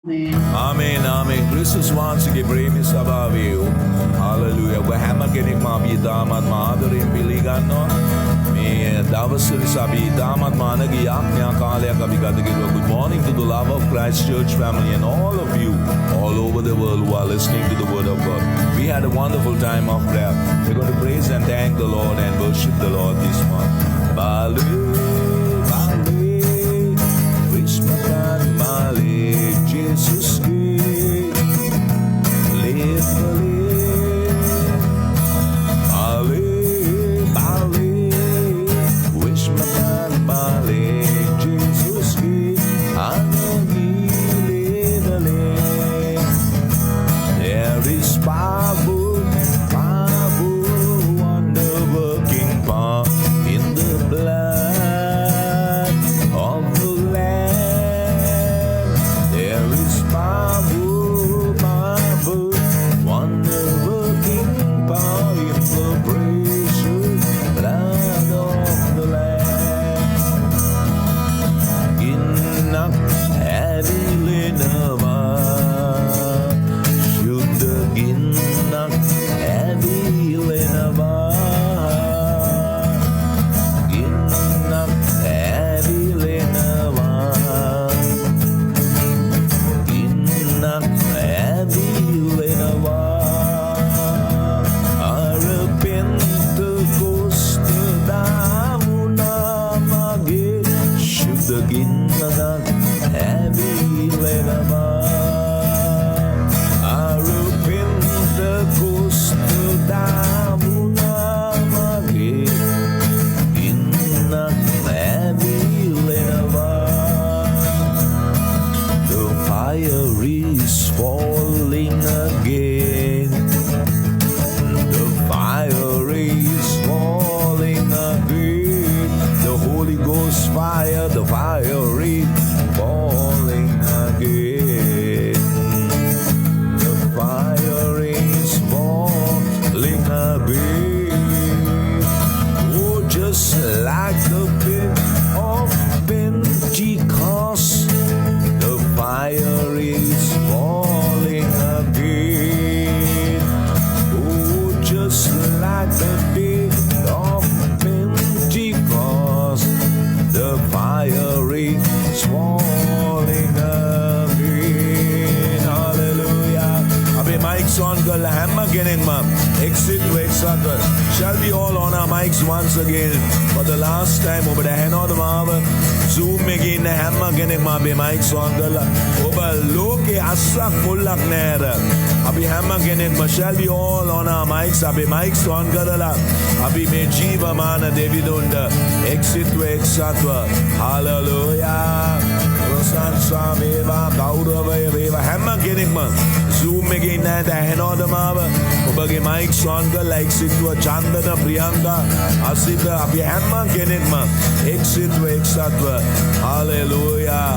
Amen, amen. Kristus වහන්සේගේ ප්‍රේමී ස්වභාවය hallelujah. ඔබ හැම කෙනෙක්ම අපි දාමත් ආදරයෙන් පිළිගන්නවා. මේ දවස් නිසා අපි දාමත් මානගේ යාඥා කාලයක් අපි ගත කෙරුවා. Good morning to the love of Christ Church family and all of you all over the world who are listening to the word of God. We had a wonderful time of prayer. We're going to praise and thank the Lord and worship the Lord this month. Bali, Bali, Vishmakan Malik, Jesus Christ, live, Bali, Bali, Vishmakan Malik, Jesus Christ, Anagi, live, there is power, wonder-working power in the blood of the Lamb. There is power, wonder-working power in the precious blood of the Lamb. Innak ඇවිලෙනවා ශුද්ධ ගින්නක් ඇවිලෙනවා ගින්නක් ඇවිලෙනවා ගින්නක් ඇවිලෙනවා අර පෙන්තකොස්ත දාමුණා මගේ ශුද්ධ ගින්නක් ඇවිලෙනවා අර පෙන්තකොස්ත දාමුණා මගේ ගින්නක් ඇවිලෙනවා. The fire is falling again. The fire is falling again. The Holy Ghost fire, the fire is falling again. The fire is falling again. Oh, just like the pit of Pentecost, the fire is falling again. Oh, just like the day of Pentecost, the fire is falling again. Hallelujah. Abhi mics on karla hamma kenekma exit to exit. Shall we all on our mics once again for the last time? Obada henawada maawa Zoom එකේ ඉන්න හැම කෙනෙක්ම අපේ mics on කරලා ඔබ ලෝකේ අස්සක් මුල්ලක් නෑර අපි හැම කෙනෙක්ම shall we all on our mics අපේ mics on කරලා අපි මේ ජීවමාන දෙවිඳුන්ට exit to exit hallelujah ප්‍රශංසා වේවා ගෞරවය වේවා හැම කෙනෙක්ම Zoom එකේ ඉන්න ඇත ඇහෙනවද මාව ඔබගේ mics on කරලා exit to චන්දන ප්‍රියංකා අසිත අපි හැම කෙනෙක්ම exit to exit hallelujah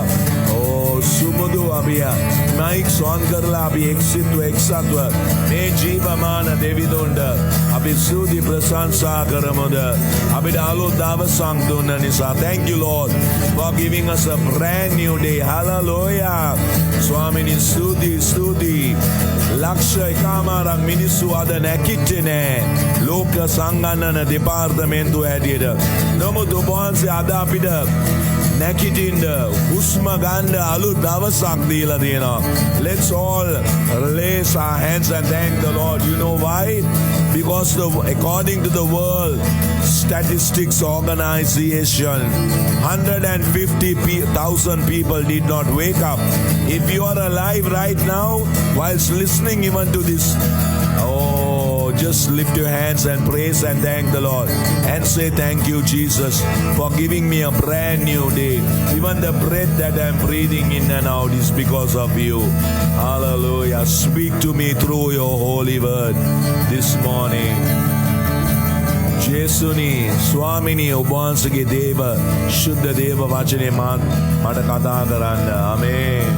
oh Sumudu අබියා mics on කරලා අපි exit to exit මේ ජීවමාන දෙවිඳුන්ට අපි ස්තුති ප්‍රශංසා කරමුද අපිට අලුත් දවසක් දුන්න නිසා thank you Lord for giving us a brand new day hallelujah ස්වාමිනී ස්තුති ලක්ෂ එකමාරක් මිනිස්සු අද නැකිට්ටේ නෑ ලෝක සංගණන දෙපාර්තමේන්තුව හැටියට නමුත් ඔබ වහන්සේ අද අපිට නැකිටින්න හුස්ම ගන්න අලුත් දවසක් දීලා තියෙනවා. Let's all raise our hands and thank the Lord. You know why? Because according to the World Statistics Organization 150,000 people did not wake up. If you are alive right now whilst listening even to this just lift your hands and praise and thank the Lord and say thank you Jesus for giving me a brand new day. Even the breath that I'm breathing in and out is because of you. Hallelujah. Speak to me through your holy word this morning. ජේසුනි ස්වාමිනී ඔබ වහන්සේගේ දේව ශුද්ධ දේව වචනේ මට කතා කරන්න. ආමේන්.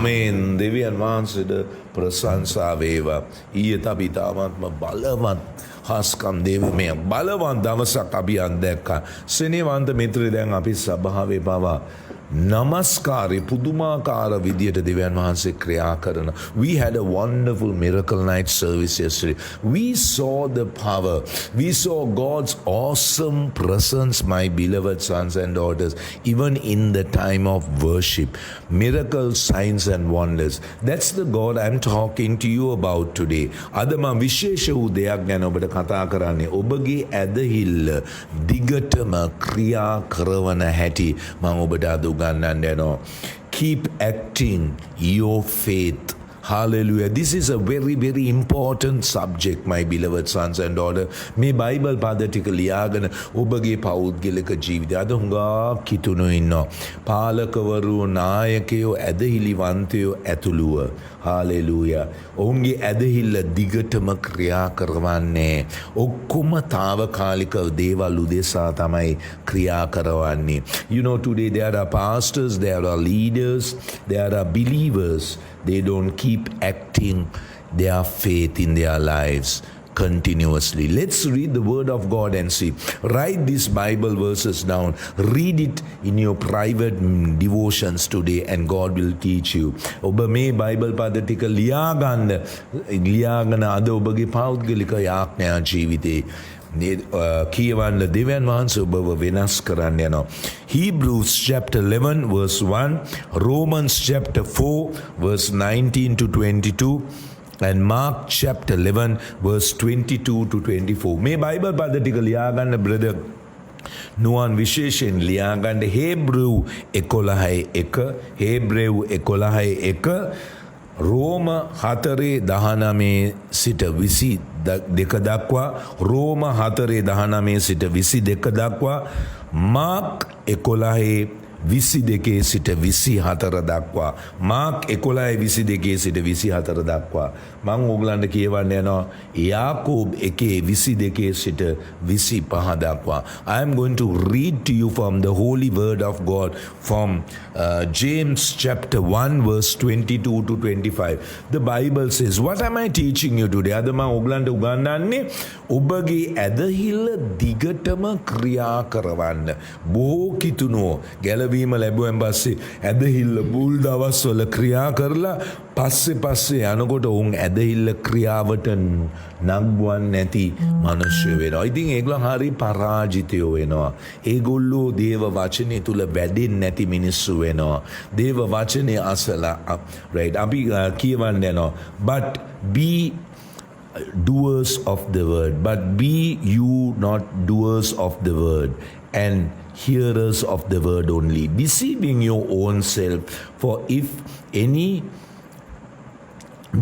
ආමේන්. දෙවියන් වහන්සේට ප්‍රශංසා වේවා. ඊයේත් අපි තාමත්ම බලවත් හස්කම් දේවමය බලවත් දවසක් අපි අත්දැක්කා. සෙනෙවන්ත මිත්‍රය දැන් අපි සභාවේ පවා නමස්කාරය පුදුමාකාර විදියට දෙවියන් වහන්සේ ක්‍රියා කරන. We had a wonderful miracle night service yesterday. We saw the power. We saw God's awesome presence, my beloved sons and daughters, even in the time of worship. Miracles, signs and wonders. That's the God I'm talking to you about today. අද මම විශේෂ වූ දෙයක් ගැන ඔබට කතා කරන්නේ. ඔබගේ ඇදහිල්ල දිගටම ක්‍රියා කරවන හැටි මම ඔබට අද උගන්වන්න යනවා. Keep acting your faith. Hallelujah. This is a very, very important subject, my beloved sons and daughters. මේ බයිබල් පද ටික ලියාගෙන ඔබගේ පෞද්ගලික ජීවිතය අද හුඟා කිතුණු ඉන්නවා. පාලකවරු, නායකයෝ, ඇදහිලිවන්තයෝ ඇතුළුව. Hallelujah. ඔවුන්ගේ ඇදහිල්ල දිගටම ක්‍රියා කරවන්නේ. ඔක්කොම తాවකාලික දේවල් උදෙසා තමයි ක්‍රියා කරවන්නේ. You know, today there are pastors, there are leaders, there are believers. They don't keep acting their faith in their lives continuously. Let's read the word of God and see. Write these Bible verses down. Read it in your private devotions today and God will teach you. ඔබ මේ Bible පද ටික ලියාගෙන අද ඔබගේ පෞද්ගලික යාඥා ජීවිතේ කියවන්න දෙවියන් වහන්සේ ඔබව වෙනස් කරන්න යනවා. Hebrews chapter 11 verse 1, Romans chapter 4 verse 19 to 22 and Mark chapter 11 verse 22 to 24. මේ බයිබල් පද ටික ලියාගන්න බ්‍රදර්. නුවන් විශේෂයෙන් ලියාගන්න හේබ්‍රෙව් 11:1, හේබ්‍රෙව් 11:1, රෝම 4:19 සිට 22 දක්වා, රෝම 4:19 සිට 22 දක්වා, මාක් 11:22 සිට 24 දක්වා, මාක් 11:22 සිට 24 දක්වා. මම ඕගලන්ට කියවන්න යනවා යාකෝබ් 1:22 සිට 25 දක්වා. I am going to read to you from the holy word of God from James chapter 1 verse 22 to 25. The Bible says, what am I teaching you today? අද මම ඕගලන්ට උගන්වන්නේ ඔබගේ ඇදහිල්ල දිගටම ක්‍රියා කරවන්න. බොහෝ කිතුණෝ ගැලවීම ලැබුවෙන් පස්සේ ඇදහිල්ල බුල් දවස්වල ක්‍රියා කරලා පස්සේ යනකොට උන් ඇදහිල්ල ක්‍රියාවට නංවන්නේ නැති මිනිස්සු වෙනවා. ඉතින් ඒගොල්ලෝ හරි පරාජිතයෝ වෙනවා. ඒගොල්ලෝ දේව වචනේ තුල වැඩෙන්නේ නැති මිනිස්සු වෙනවා. දේව වචනේ අසලා right අපි කියවන්න යනවා. But be doers of the word. But be you not doers of the word and hearers of the word only, deceiving your own self. For if any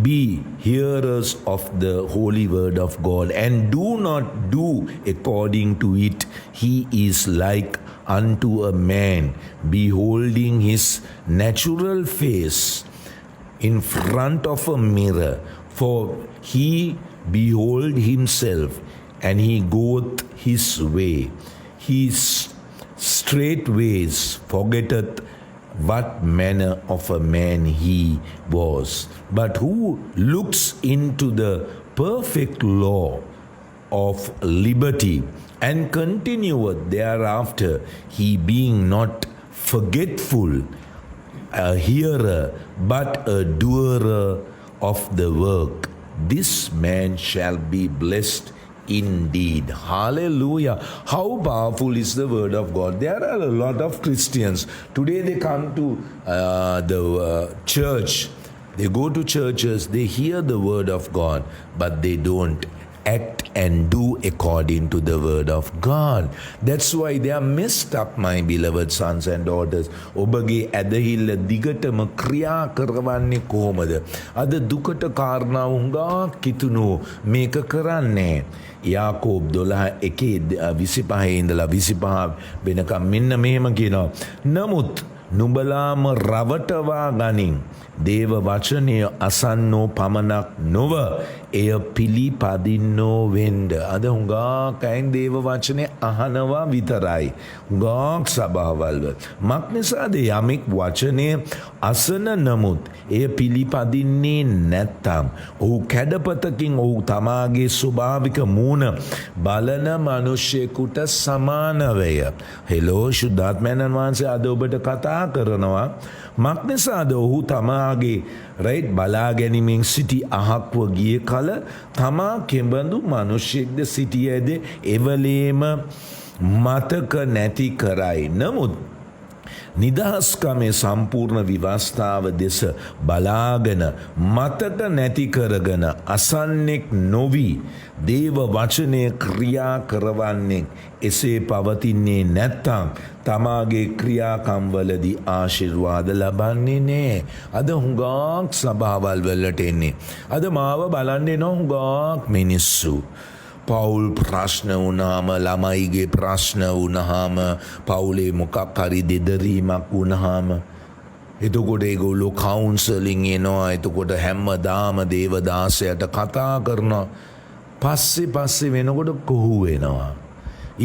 be hearers of the holy word of God and do not do according to it, he is like unto a man beholding his natural face in front of a mirror. For he behold himself and he goeth his way. He straightways forgetteth what manner of a man he was. But who looks into the perfect law of liberty and continueth thereafter, he being not forgetful, a hearer, but a doer of the work, this man shall be blessed indeed. Hallelujah. How powerful is the word of God. There are a lot of Christians today. They come to the church, they go to churches, they hear the word of God, but they don't act and do according to the word of God. That's why they are messed up, my beloved sons and daughters. ඔබගේ ඇදහිල්ල දිගටම ක්‍රියා කරවන්නේ කොහොමද? අද දුකට කාරණා හුඟා කිතුණු මේක කරන්නේ. යාකෝබ් 12:1-25 ඉඳලා 25 වෙනකම් මෙන්න මෙහෙම කියනවා. නමුත් නුඹලාම රවටවා ගනින්. දේව වචනය අසන්නෝ පමණක් නොව එය පිළිපදින්නෝ වෙන්ඩ. අද හුඟාක් අයින් දේව වචනය අහනවා විතරයි. හුඟාක් සභාවල්ව. මක් නිසාද යමෙක් වචනය අසන නමුත් එය පිළිපදින්නේ නැත්තම්. ඔහු කැඩපතකින් ඔහු තමාගේ ස්වභාවික මූණ බලන මනුෂ්‍යයෙකුට සමානවය. හෙලෝ ශුද්ධාත්මයණන් වහන්සේ අද ඔබට කතා කරනවා. මක් නිසාද ඔහු තමාගේ රයිට් බලා ගැනීමෙන් සිටි අහක්ව ගිය කල තමා කෙබඳු මනුෂ්‍යෙක්ද සිටියද එවලේම මතක නැති කරයි. නමුත් නිදහස්කමේ සම්පූර්ණ විවස්ථාව දෙස බලාගෙන මතක නැති කරගෙන අසන්නෙක් නොවී දේව වචනය ක්‍රියා කරවන්නෙක් එසේ පවතින්නේ නැත්තම් තමාගේ ක්‍රියාකම්වලදී ආශිර්වාද ලබන්නේ නෑ. අද හුඟාක් සභාවල් වලට එන්නේ. අද මාව බලන්නේ නෝ හුඟාක් මිනිස්සු. පවුල් ප්‍රශ්න වුණාම ළමයිගේ ප්‍රශ්න වුණාම පවුලේ මොකක් හරි දෙදරීමක් වුණාම එතකොට ඒගොල්ලෝ කවුන්සලින් එනවා. එතකොට හැමදාම දේවදාසයට කතා කරනවා. පස්සේ වෙනකොට කොහු වෙනවා.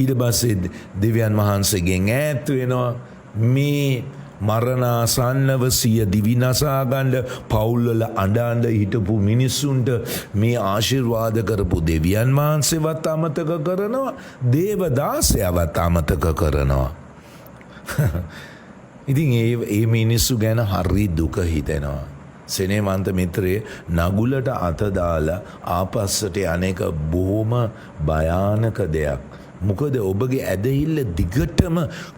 ඊට පස්සේ දෙවියන් වහන්සේගෙන් ඈත් වෙනවා. මේ මරණාසන්නව සිය දිවිනසා ගන්න පවුල්වල අඬ හිටපු මිනිස්සුන්ට මේ ආශිර්වාද කරපු දෙවියන් වහන්සේවත් අමතක කරනවා. දේවදාසයවත් අමතක කරනවා. ඉතින් ඒ මිනිස්සු ගැන හරි දුක හිතෙනවා. සෙනෙවන්ත මිත්‍රයේ නගුලට අත දාලා ආපස්සට අනේක බොහොම භයානක දෙයක්. මොකද ඔබගේ ඇදහිල්ල දිගටම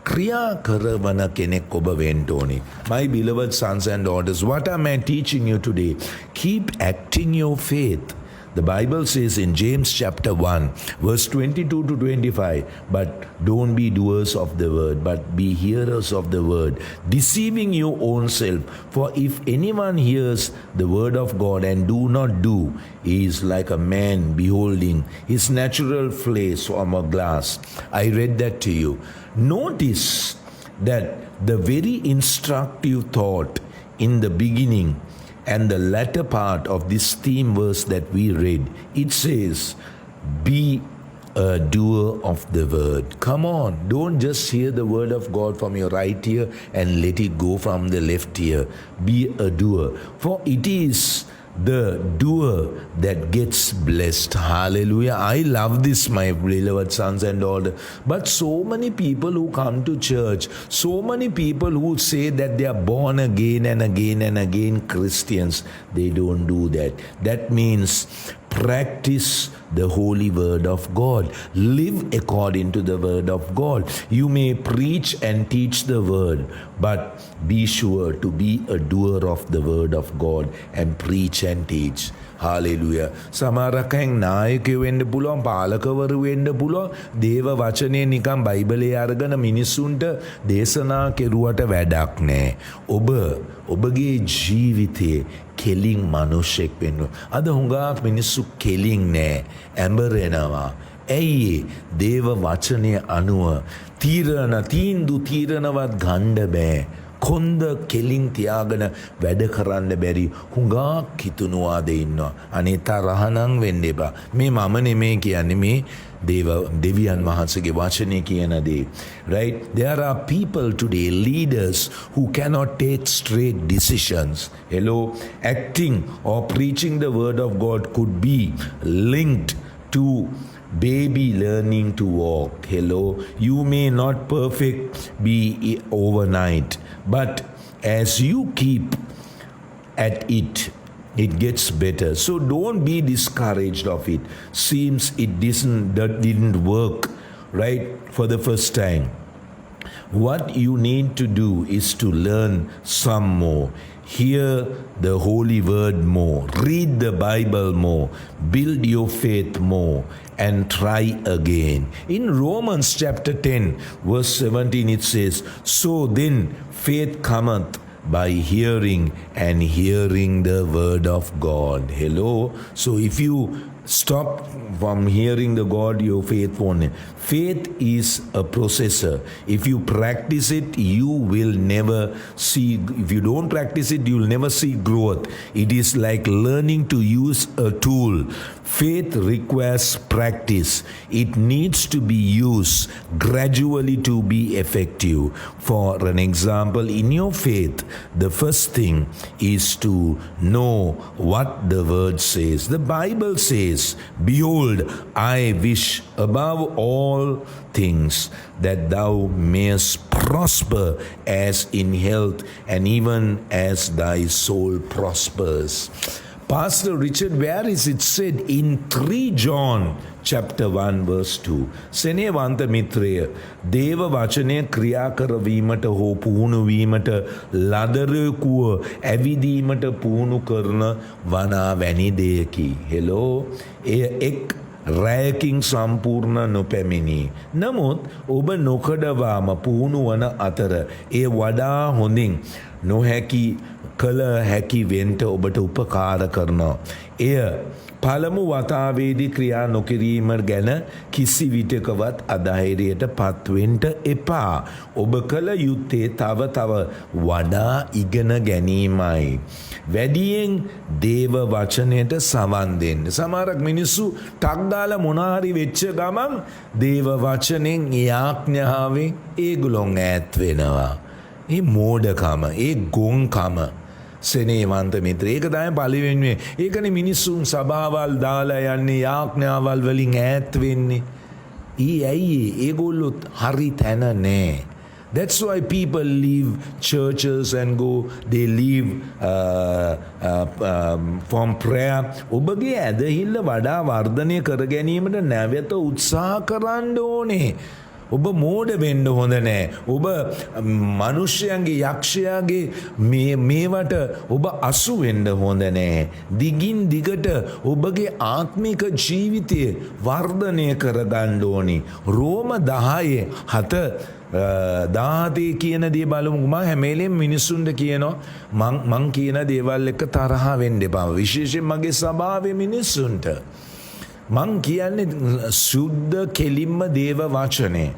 ක්‍රියා කරවන කෙනෙක් ඔබ වෙන්න ඕනේ. My beloved sons and daughters, what am I teaching you today? Keep acting your faith. The Bible says in James chapter 1 verse 22 to 25, but don't be doers of the word, but be hearers of the word, deceiving your own self. For if anyone hears the word of God and do not do, he is like a man beholding his natural face from a glass. I read that to you. Notice that the very instructive thought in the beginning and the latter part of this theme verse that we read, it says, be a doer of the word. Come on, don't just hear the word of God from your right ear and let it go from the left ear. Be a doer. For it is the doer that gets blessed. Hallelujah. I love this, my beloved sons and daughters. But so many people who come to church, so many people who say that they are born again and again and again Christians, they don't do that. That means practice the holy word of God. Live according to the word of God. You may preach and teach the word, but be sure to be a doer of the word of God and preach and teach. Hallelujah. සමහරකෙන් නායකයෝ වෙන්න පුළුවන්, පාලකවරු වෙන්න පුළුවන්. දේව වචනේ නිකන් බයිබලයේ අරගෙන මිනිසුන්ට දේශනා කෙරුවට වැඩක් නැහැ. ඔබගේ ජීවිතයේ කෙලින් මනුෂ්‍යෙක් වෙන්න. අද හුඟක් මිනිස්සු කෙලින් නැහැ. ඇඹරෙනවා. ඇයි දේව වචනය අනුව තීරණවත් ගන්න බෑ. කොන්ද කෙලින් තියාගෙන වැඩ කරන්න බැරි හුඟක් කිතුනුවාද ඉන්නවා. අනේ තරහනම් වෙන්න එපා. මේ මම නෙමේ කියන්නේ, මේ දෙවියන් වහන්සේගේ වචනේ කියන දේ. Right? There are people today, leaders, who cannot take straight decisions. Hello, acting or preaching the word of God could be linked to baby learning to walk. Hello, you may not be overnight, but as you keep at it, it gets better. So don't be discouraged of it. Seems it didn't work right for the first time. What you need to do is to learn some more. Hear the holy word more. Read the Bible more. Build your faith more. And try again. In Romans chapter 10 verse 17 it says, so then faith cometh by hearing, and hearing the word of God. Hello. So if you stop from hearing the God your faith won't. Faith is a processor. If you practice it, you will never see. If you don't practice it, you will never see growth. It is like learning to use a tool. Faith requires practice. It needs to be used gradually to be effective. For an example, in your faith, the first thing is to know what the word says. The Bible says, "Behold, I wish above all things that thou mayest prosper as in health, and even as thy soul prospers." Pastor Richard, where is it said in 3 John chapter 1 verse 2? සෙනෙවන්ත මිත්‍රය, දේව වචනය ක්‍රියා කරවීමට හෝ පුහුණු වීමට ලදරකුව ඇවිදීමට පුහුණු කරන වනා වැනි දෙයකි. හෙලෝ, එය එක් රැයකින් සම්පූර්ණ නොපැමිණි. නමුත් ඔබ නොකඩවාම පුහුණු වන අතර ඒ වඩා හොඳින් නොහැකි කළ හැකි වෙන්ට ඔබට උපකාර කරනවා. එය පළමු වතාවේදී ක්‍රියා නොකිරීම ගැන කිසි විටකවත් අධෛර්යයට පත්වෙන්ට එපා. ඔබ කළ යුත්තේ තව වඩා ඉගෙන ගැනීමයි. වැඩියෙන් දේව වචනයට සවන් දෙන්න. සමහරක් මිනිස්සු ටක් දාලා මොනවා හරි වෙච්ච ගමන් දේව වචනෙන් යාඥාවෙන් ඒගොල්ලෝ ඈත් වෙනවා. ඒ මෝඩකම, ඒ ගොන්කම. සෙනෙවන්ත මිත්‍රය, ඒක තමයි පළවෙනි. ඒකනේ මිනිස්සුන් සභාවල් දාලා යන්නේ, යාඥාවල් වලින් ඈත් වෙන්නේ. ඇයි ඒගොල්ලොත් හරි තැන නෑ. That's why people leave churches and go, they leave from prayer. ඔබගේ ඇදහිල්ල වඩා වර්ධනය කර ගැනීමට නැවත උත්සාහ කරන්න ඕනේ. ඔබ මෝඩ වෙන්න හොඳ නෑ. ඔබ මනුෂ්‍යයන්ගේ යක්ෂයාගේ මේවට ඔබ අසු වෙන්න හොඳ නෑ. දිගින් දිගට ඔබගේ ආත්මික ජීවිතය වර්ධනය කරගන්න ඕනි. රෝම 10:17 කියන දේ බලමු. මම හැමෙලෙම මිනිස්සුන්ට කියනවා මං කියන දේවල් එක්ක තරහ වෙන්න එපා. විශේෂයෙන් මගේ ස්වභාවයේ මිනිස්සුන්ට මං කියන්නේ සුද්ධ කෙලින්ම දේව වචනේ.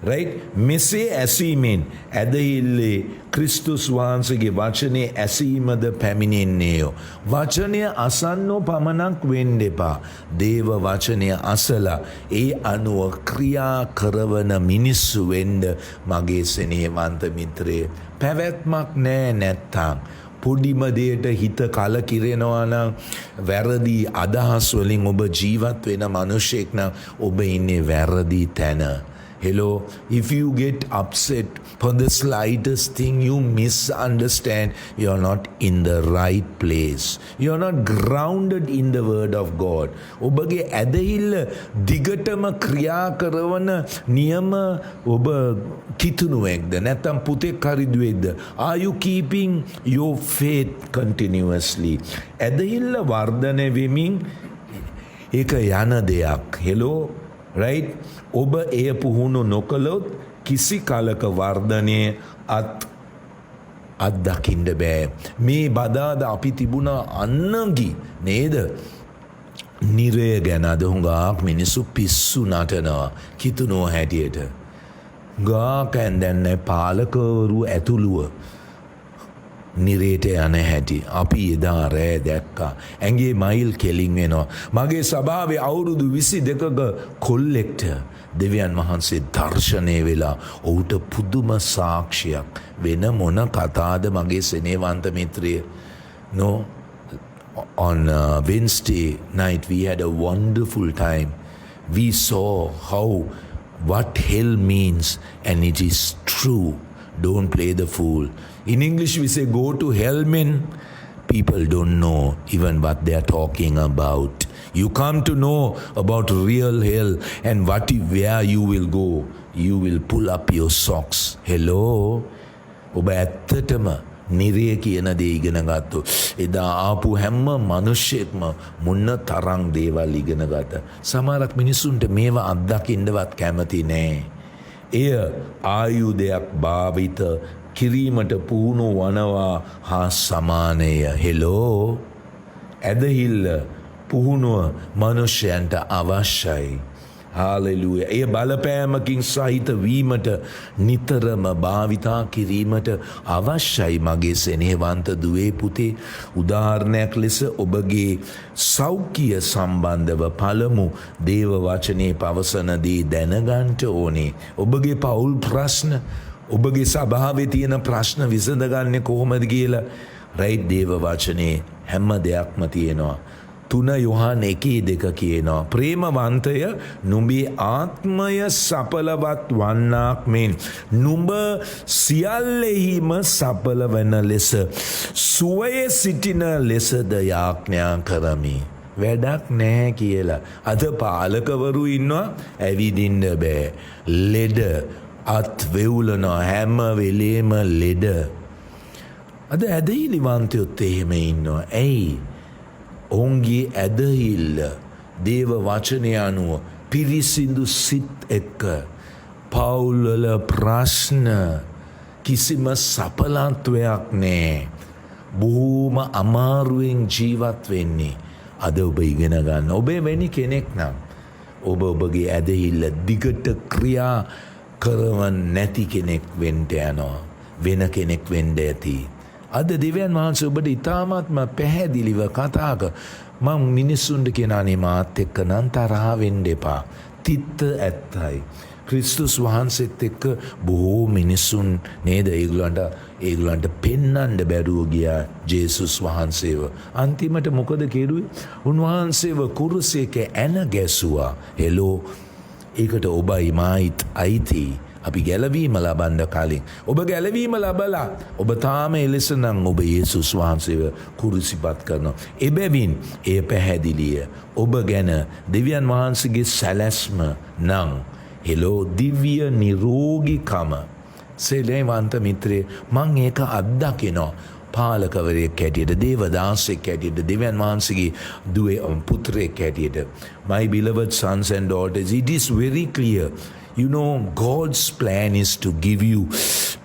right? මෙසේ ඇසීමෙන් ඇදහිල්ලේ ක්‍රිස්තුස් වහන්සේගේ වචනේ ඇසීමද පැමිණෙන්නේය. වචනය අසන්නෝ පමණක් වෙන්න එපා. දේව වචනය අසලා ඒ අනුව ක්‍රියා කරවන මිනිස්සු වෙන්න මගේ සෙනෙහවන්ත මිත්‍රය. පැවැත්මක් නෑ නැත්තම්. පොඩිම දෙයට හිත කලකිරෙනවා නම්, වැරදි අදහස් වලින් ඔබ ජීවත් වෙන මිනිසෙක් නම් ඔබ ඉන්නේ වැරදි තැන. Hello, if you get upset for the slightest thing, you misunderstand. You're not in the right place. You're not grounded in the word of God. ඔබගේ ඇදහිල්ල දිගටම ක්‍රියා කරවන නියම ඔබ කිතුණුවෙක්ද නැත්නම් පුතෙක් හරිදුවේද? Are you keeping your faith continuously? ඇදහිල්ල වර්ධනය වෙමින් ඒක යන දෙයක්. Hello, right? ඔබ එය පුහුණු නොකළොත් කිසි කලක වර්ධනය අත්දකින්න බෑ. මේ බදාද අපි තිබුණා අන්නගි නේද? නිරය ගැන අද හුඟක් මිනිස්සු පිස්සු නටනවා කිතුනෝ හැටියට. ගාකෙන් දැන්නේ පාලකවරු ඇතුළුව නිරේට යන හැටි අපි එදා රෑ දැක්කා. ඇඟේ මයිල් කෙලින් වෙනවා. මගේ සභාවේ අවුරුදු 22ක කොල්ලෙක්ට දෙවියන් වහන්සේ දර්ශනය වෙලා ඔහුට පුදුම සාක්ෂියක්. වෙන මොන කතාද මගේ සෙනෙහවන්ත මිත්‍රය? No, on Wednesday night we had a wonderful time. We saw what hell means, and it is true. Don't play the fool. In English we say go to hell, men. People don't know even what they are talking about. You come to know about real hell and where you will go. You will pull up your socks. Hello? ඔබ ඇත්තටම නිරය කියන දේ ඉගෙන ගත්තො. එදා ආපු හැම මිනිස්සෙක්ම මොන තරම් දේවල් ඉගෙන ගත්ත. සමහරක් මිනිසුන්ට මේවා අත්දකින්නවත් කැමති නෑ. එය ආයුධයක් භාවිත කිරීමට පුහුණු වනවා හා සමානය. හෙලෝ, ඇදහිල්ල පුහුණුව මනුෂ්‍යයන්ට අවශ්‍යයි. හාලෙලූයා. ඒ බලපෑමකින් සහිත වීමට නිතරම භාවිතා කිරීමට අවශ්‍යයි මගේ සෙනෙහවන්ත දුවේ පුතේ. උදාහරණයක් ලෙස ඔබගේ සෞඛ්‍ය සම්බන්ධව පළමු දේව වචනේ පවසන දේ දැනගන්න ඕනේ. ඔබගේ පෞල් ප්‍රශ්න, ඔබගේ සභාවේ තියෙන ප්‍රශ්න විසඳගන්නේ කොහොමද කියලා රයිට් දේව වචනේ හැම දෙයක්ම තියෙනවා. 3 යොහන් 1:2 කියනවා ප්‍රේමවන්තය නුඹේ ආත්මය සඵලවත් වන්නාක් මෙන් නුඹ සියල්ලෙහිම සඵල වන ලෙස සුවයේ සිටින ලෙසද යාඥා කරමි. වැඩක් නැහැ කියලා. අද පාලකවරු ඉන්නවා ඇවිදින්න බෑ. ලෙඩ අත් වෙවුලනවා හැම වෙලේම ලෙඩ. අද ඇදහිලිවන්තයොත් එහෙම ඉන්නවා. ඇයි? ඔවුන්ගේ ඇදහිල්ල දේව වචනය අනුව පිරිසිදු සිත් එක්ක පවුල්වල ප්‍රශ්න කිසිම සඵලත්වයක් නෑ. බොහෝම අමාරුවෙන් ජීවත් වෙන්නේ. අද ඔබ ඉගෙන ගන්න. ඔබේ වැනි කෙනෙක් නම් ඔබගේ ඇදහිල්ල දිගට ක්‍රියා කරවන් නැති කෙනෙක් වෙන්න යනවා. වෙන කෙනෙක් වෙන්න ඇති. අද දෙවියන් වහන්සේ ඔබට ඉතාමත්ම පැහැදිලිව කතා කර මම මිනිස්සුන්ට කියනනේ මාත් එක්ක නම් තරහ වෙන්න එපා. තිත්ත ඇත්තයි. ක්‍රිස්තුස් වහන්සේත් එක්ක බොහෝ මිනිසුන් නේද ඒගොල්ලන්ට පෙන්වන්න බැරුව ගියා ජේසුස් වහන්සේව. අන්තිමට මොකද කෙරුවේ? උන්වහන්සේව කුරුසයක ඇන ගැසුවා. හෙලෝ ඒකට ඔබයි මායිත් අයිති. අපි ගැලවීම ලබන්න කලින් ඔබ ගැලවීම ලබලා ඔබ තාම එලෙස නම් ඔබ යේසුස් වහන්සේව කුරුසිපත් කරනවා. එබැවින් එය පැහැදිලිය. ඔබ ගැන දෙවියන් වහන්සේගේ සැලැස්ම නම් හෙලෝ දිව්‍ය නිරෝගීකම සෙලේවන්ත මිත්‍රේ මං ඒක අත්දකිනවා. පාලකවරයෙක් හැටියට දේවදාසෙක් හැටියට දෙවියන් වහන්සේගේ දුවේ පුත්‍රයෙක් හැටියට. My beloved sons and daughters, it is very clear. You know, God's plan is to give you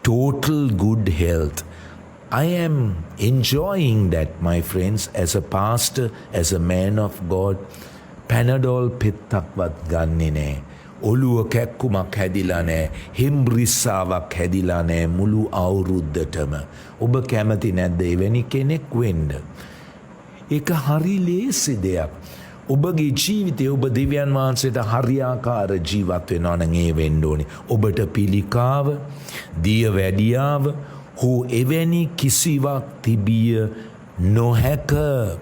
total good health. I am enjoying that, my friends, as a pastor, as a man of God. Panadol පෙත්තක්වත් ගන්නෙ නෑ. ඔළුව කැක්කුමක් හැදිලා නෑ. හිම්රිස්සාවක් හැදිලා නෑ මුළු අවුරුද්දටම. ඔබ කැමති නැද්ද එවැනි කෙනෙක් වෙන්න? ඒක හරි ලේසි දෙයක්. ඔබගේ ජීවිතය ඔබ දෙවියන් වහන්සේට හරියාකාර ජීවත් වෙනවා නම් ඒ වෙන්න ඕනේ. ඔබට පිළිකාව, දියවැඩියාව හෝ එවැනි කිසිවක් තිබිය නොහැක.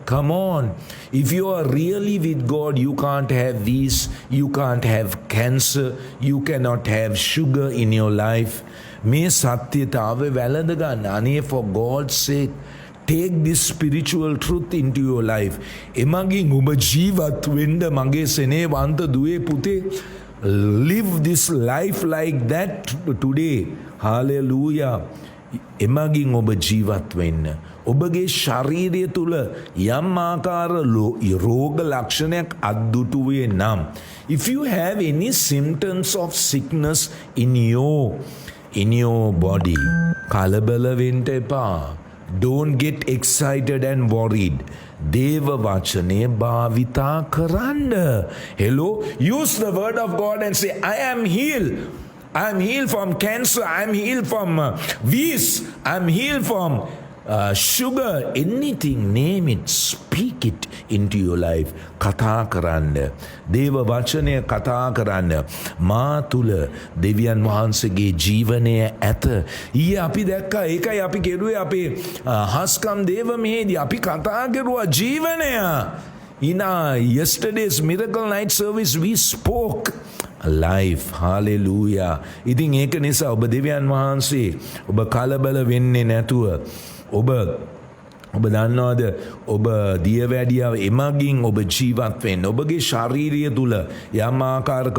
Come on. If you are really with God, you can't have these, you can't have cancer, you cannot have sugar in your life. මේ සත්‍යතාවය වැළඳ ගන්න. අනේ for God's sake, take this spiritual truth into your life. එමගින් ඔබ ජීවත් වෙන්න මගේ සෙනෙහවන්ත දුවේ පුතේ. Live this life like that today. Hallelujah. එමගින් ඔබ ජීවත් වෙන්න. ඔබගේ ශරීරය තුල යම් ආකාර රෝග ලක්ෂණයක් අද්දුටුවේ නම්, if you have any symptoms of sickness in your body, කලබල වෙන්න එපා. Don't get excited and worried. දේව වචනේ භාවිතා කරන්න. Hello, use the word of God and say, I am healed. I am healed from cancer. I am healed from wheeze. I am healed from sugar. Anything, name it. Speak it into your life. කතා කරන්න. දේව වචනය කතා කරන්න. මා තුල දෙවියන් වහන්සේගේ ජීවනය ඇත. ඊයේ අපි දැක්කා. ඒකයි අපි කෙරුවේ අපේ හස්කම් දේව මෙහෙදී අපි කතා කරුවා ජීවනය. In yesterday's miracle night service we spoke life. Hallelujah. ඉතින් ඒක නිසා ඔබ දෙවියන් වහන්සේ ඔබ කලබල වෙන්නේ නැතුව ඔබ දන්නවද ඔබ දියවැඩියාව එමගින් ඔබ ජීවත් වෙන්න. ඔබගේ ශාරීරිය තුල යම් ආකාරක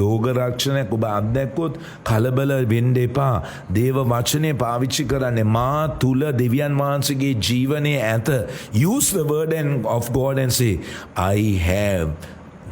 රෝග රක්ෂණයක් ඔබ අත්දැක්කොත් කලබල වෙන්න එපා. දේව වචනේ පාවිච්චි කරන්න. මා තුල දෙවියන් වහන්සේගේ ජීවනයේ ඇත. Use the word of God and say, I have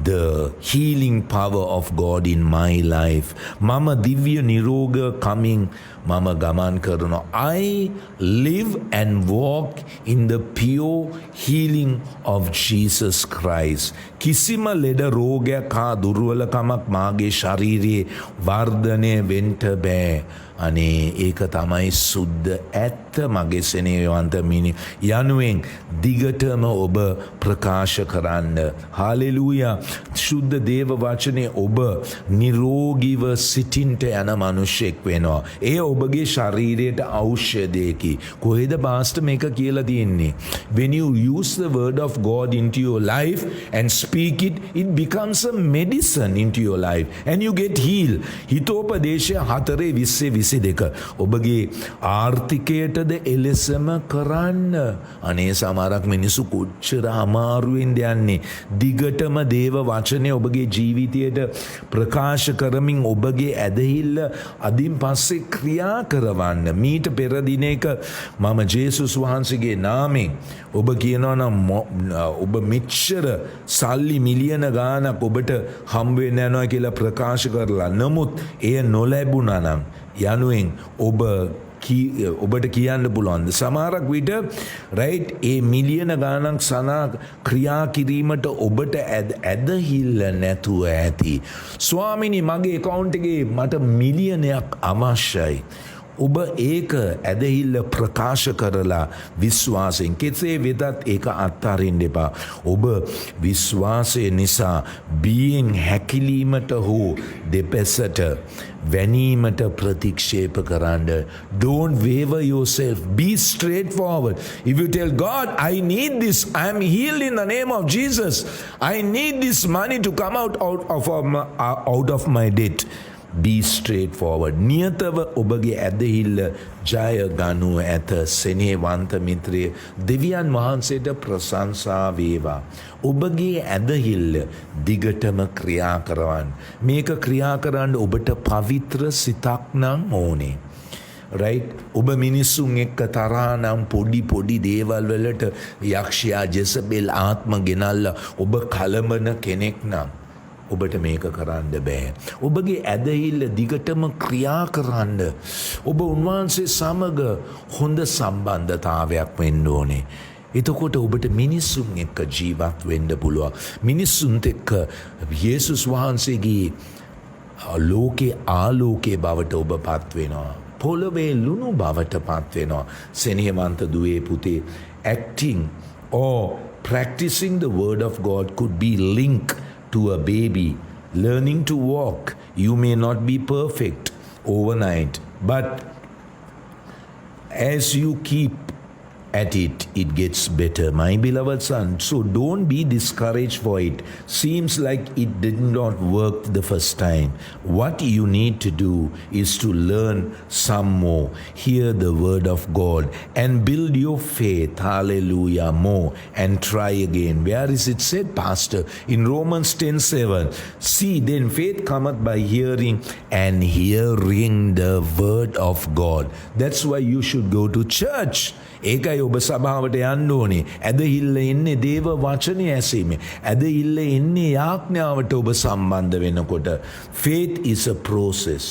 the healing power of God in my life. Mama divya niroga coming mama gaman karana. I live and walk in the pure healing of Jesus Christ. Kisima leda rogaya ha durwalakamak mage shaririye වර්ධනය වෙන්ට බෑ. අනේ ඒක තමයි සුද්ධ ඇත්ත මගේ සෙනෙහවන්ත මිනි යනුවෙන් දිගටම ඔබ ප්‍රකාශ කරන්න. හාලෙලූයා. සුද්ධ දේව වචනේ ඔබ නිරෝගීව සිටින්ට යන මිනිසෙක් වෙනවා. ඒ ඔබගේ ශරීරයට ඖෂධයකි. කොහෙද පාස්ටර් මේක කියලා තියෙන්නේ? When you use the word of God into your life and speak it, it becomes a medicine into your life and you get healed. හිතෝපදේශය 4:20-22 ඔබගේ ආර්ථිකයටද එලෙසම කරන්න. අනේ සමහරක් මිනිස්සු කොච්චර අමාරුවෙන්ද යන්නේ. දිගටම දේව වචනේ ඔබගේ ජීවිතයට ප්‍රකාශ කරමින් ඔබගේ ඇදහිල්ල අදින් පස්සේ ක්‍රියා කරවන්න. මීට පෙර දිනයක මම ජේසුස් වහන්සේගේ නාමයෙන් ඔබ කියනවා නම් ඔබ මෙච්චර සල්ලි මිලියන ගාණක් ඔබට හම්බ වෙන්න යනවා කියලා ප්‍රකාශ කරලා නමුත් එය නොලැබුණා නම් යනුවෙන් ඔබට කියන්න පුළුවන්ද? සමහරක් විට රයිට් ඒ මිලියන ගාණක් සනා ක්‍රියා කිරීමට ඔබට ඇදහිල්ල නැතුව ඇති. ස්වාමිනී මගේ account එකේ මට මිලියනයක් අවශ්‍යයි. ඔබ ඒක ඇදහිල්ල ප්‍රකාශ කරලා විශ්වාසයෙන් කෙසේ වෙතත් ඒක අත්හරින්න එපා. ඔබ විශ්වාසය නිසා බියෙන් හැකිලීමට හෝ දෙපැසට වැනීමට ප්‍රතික්ෂේප කරන්න. Don't waver yourself. Be straightforward. If you tell God, I need this, I am healed in the name of Jesus. I need this money to come out of my debt. Be straightforward. නියතව ඔබගේ ඇදහිල්ල ජය ගනු ඇත. සෙනෙහවන්ත මිත්‍රය, දෙවියන් වහන්සේට ප්‍රශංසා වේවා. ඔබගේ ඇදහිල්ල දිගටම ක්‍රියා කරවන්න. මේක ක්‍රියා කරන්න ඔබට පවිත්‍ර සිතක් නම් ඕනේ. රයිට්. ඔබ මිනිස්සුන් එක්ක තරහා නම් පොඩි දේවල් වලට යක්ෂයා ජෙසබෙල් ආත්ම ගෙනල්ලා ඔබ කලඹන කෙනෙක් නම් ඔබට මේක කරන්න බෑ. ඔබගේ ඇදහිල්ල දිගටම ක්‍රියා කරන්න. ඔබ උන්වහන්සේ සමග හොඳ සම්බන්ධතාවයක් වෙන්න ඕනේ. එතකොට ඔබට මිනිස්සුන් එක්ක ජීවත් වෙන්න පුළුවන්. මිනිස්සුන්ට එක්ක යේසුස් වහන්සේගේ ලෝකේ ආලෝකයේ බවට ඔබ පත් වෙනවා. පොළවේ ලුණු බවට පත් වෙනවා. සෙනෙහවන්ත දුවේ පුතේ, acting or practicing the word of God could be linked to a baby learning to walk. You may not be perfect overnight, but as you keep at it, it gets better, my beloved son. So don't be discouraged for it. Seems like it did not work the first time. What you need to do is to learn some more, hear the word of God and build your faith, hallelujah, more, and try again. Where is it said, Pastor? In Romans 10:7. See, then faith cometh by hearing, and hearing the word of God. That's why you should go to church. ඒකයි ඔබ සභාවට යන්න ඕනේ. ඇදහිල්ල එන්නේ දේව වචනය ඇසීමේ. ඇදහිල්ල එන්නේ යාඥාවට ඔබ සම්බන්ධ වෙනකොට. Faith is a process.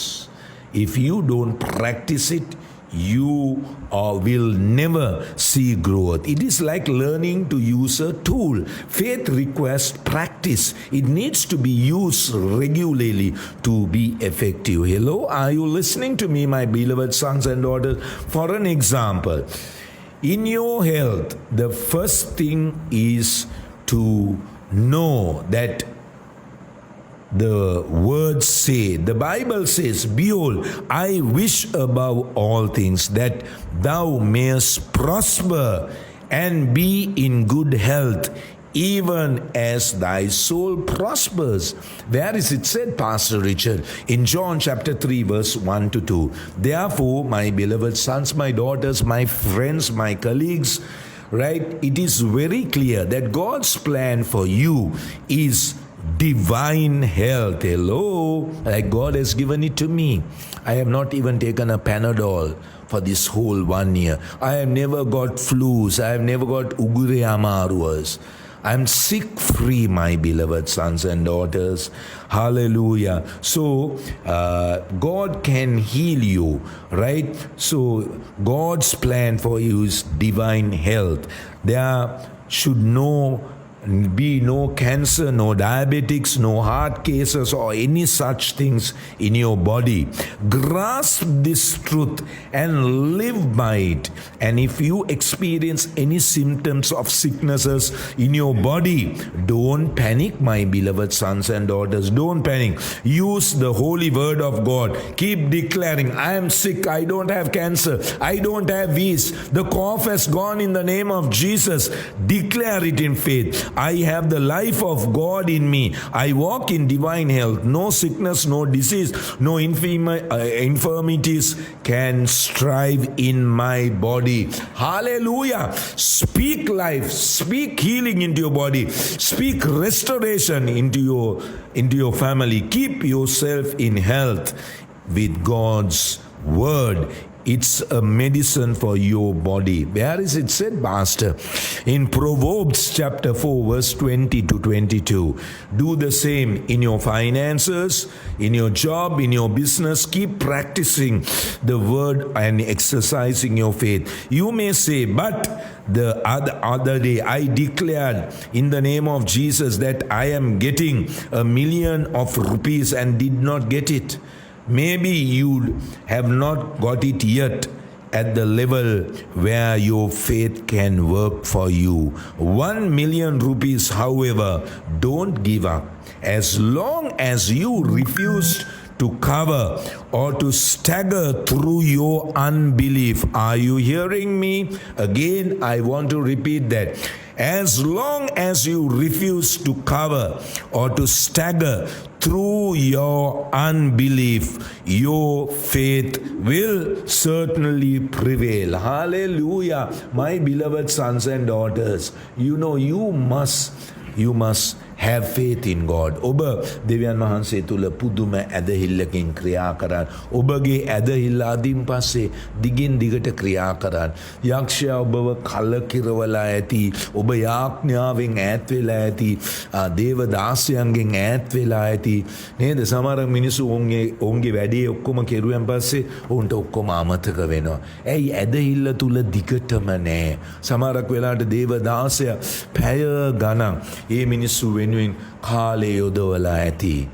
If you don't practice it, you will never see growth. It is like learning to use a tool. Faith requires practice. It needs to be used regularly to be effective. Hello, are you listening to me, my beloved sons and daughters? For an example, in your health, the first thing is to know that the words say, the Bible says, behold, I wish above all things that thou mayest prosper and be in good health, even as thy soul prospers. Where is it said, Pastor Richard? In John chapter 3 verse 1-2. Therefore, my beloved sons, my daughters, my friends, my colleagues, right, it is very clear that God's plan for you is divine health. Hello, like God has given it to me. I have not even taken a Panadol for this whole 1 year. I have never got flus. I have never got ugure amaruas. I'm sick free, my beloved sons and daughters. Hallelujah. So, God can heal you, right? So, God's plan for you is divine health. There should be no cancer, no diabetics, no heart cases, or any such things in your body. Grasp this truth and live by it. And if you experience any symptoms of sicknesses in your body, don't panic, my beloved sons and daughters. Don't panic. Use the holy word of God. Keep declaring, I am sick, I don't have cancer, I don't have wheeze. The cough has gone in the name of Jesus. Declare it in faith. I have the life of God in me. I walk in divine health. No sickness, no disease, no infirmities can strive in my body. Hallelujah. Speak life. Speak healing into your body. Speak restoration into your family. Keep yourself in health with God's word. It's a medicine for your body. Where is it said, Pastor? In Proverbs chapter 4, verse 20 to 22. Do the same in your finances, in your job, in your business. Keep practicing the word and exercising your faith. You may say, but the other day I declared in the name of Jesus that I am getting $1 million rupees and did not get it. Maybe you have not got it yet at the level where your faith can work for you. 1 million rupees, however, don't give up. As long as you refuse to cover or to stagger through your unbelief. Are you hearing me? Again, I want to repeat that. As long as you refuse to cover or to stagger through your unbelief, your faith will certainly prevail. Hallelujah. My beloved sons and daughters, you must have faith in God. ඔබ දෙවියන් වහන්සේ තුල පුදුම ඇදහිල්ලකින් ක්‍රියා කරන්න. ඔබගේ ඇදහිල්ල අදින් පස්සේ දිගින් දිගට ක්‍රියා කරන්න. යක්ෂයා ඔබව කලකිරවලා ඇති. ඔබ යාඥාවෙන් ඈත් වෙලා ඇති. දේව දාසයන්ගෙන් ඈත් වෙලා ඇති. නේද? සමහර මිනිස්සු ඔවුන්ගේ වැඩේ ඔක්කොම කෙරුවෙන් පස්සේ ඔවුන්ට ඔක්කොම අමතක වෙනවා. ඇයි ඇදහිල්ල තුල දිගටම නැහැ. සමහරක් වෙලාවට දේව දාසයා පැය ගණන් ඒ මිනිස්සු වෙනුවෙන් කාලය යොදවලා ඇති.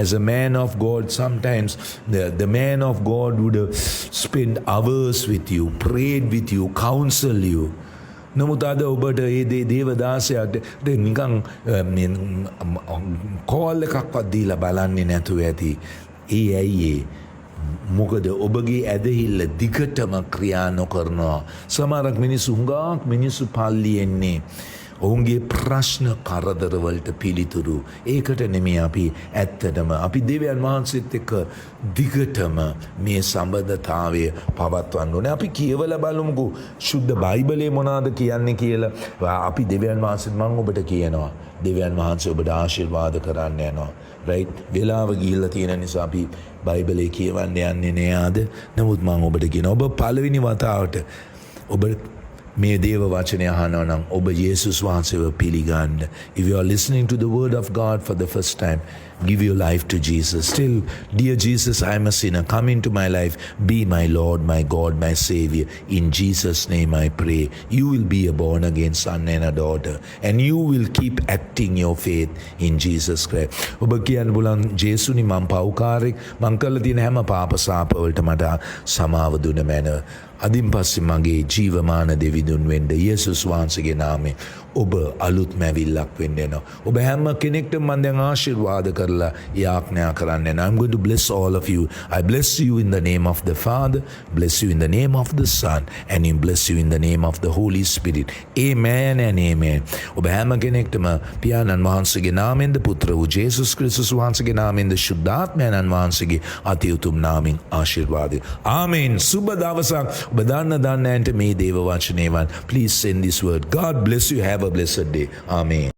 As a man of God, sometimes the man of God would spend hours with you, prayed with you, counsel you. නමුත් අද ඔබට ඒ දේවදාසයාට නිකන් කෝල් එකක්වත් දීලා බලන්නේ නැතුව ඇති. ඒ ඇයි මොකද ඔබගේ ඇදහිල්ල දිගටම ක්‍රියා නොකරනවා. සමහරක් මිනිස්සු පල්ලි එන්නේ ඔවුන්ගේ ප්‍රශ්න කරදරවලට පිළිතුරු. ඒකට නෙමෙයි අපි ඇත්තටම අපි දෙවියන් වහන්සේත් එක්ක දිගටම මේ සම්බන්ධතාවය පවත්වන්න ඕනේ. අපි කියවලා බලමුකෝ සුද්ධ බයිබලයේ මොනවද කියන්නේ කියලා. අපි දෙවියන් වහන්සේත් මම ඔබට කියනවා. දෙවියන් වහන්සේ ඔබට ආශිර්වාද කරන්න යනවා. right? වෙලාව ගිහිල්ලා තියෙන නිසා අපි බයිබලයේ කියවන්න යන්නේ නෑ ආද. නමුත් මම ඔබට කියනවා ඔබ පළවෙනි වතාවට ඔබ මේ දේව වචනය අහනවා නම් ඔබ යේසුස් වහන්සේව පිළිගන්න. If you are listening to the word of God for the first time, give your life to Jesus. Still, dear Jesus, I am a sinner. Come into my life. Be my Lord, my God, my Savior. In Jesus' name I pray. You will be a born again son and a daughter. And you will keep acting your faith in Jesus Christ. ඔබ කියන්න බුලන් ජේසුනි මම පව්කාරෙක්. මං කළා තියෙන හැම පාප සාපවලට මට සමාව දුන මැන. අදින් පස්සේ මගේ ජීවමාන දෙවිඳුන් වෙන්න යේසුස් වහන්සේගේ නාමයෙන් ඔබ අලුත් මැවිල්ලක් වෙන්න එනවා. ඔබ හැම කෙනෙක්ටම මම දැන් ආශිර්වාද කරලා යාඥා කරන්න යනවා. I'm going to bless all of you. I bless you in the name of the Father, bless you in the name of the Son, and I bless you in the name of the Holy Spirit. Amen and amen. ඔබ හැම කෙනෙක්ටම පියාණන් වහන්සේගේ නාමයෙන්ද පුත්‍ර වූ ජේසුස් ක්‍රිස්තුස් වහන්සේගේ නාමයෙන්ද ශුද්ධාත්මයන්න් වහන්සේගේ අති උතුම් නාමයෙන් ආශිර්වාදය. ආමේන්. සුබ දවසක්. ඔබ දන්න ඇන්ට මේ දේව වචනේවන්. Please send this word. God bless you. Have a blessed day. Amen.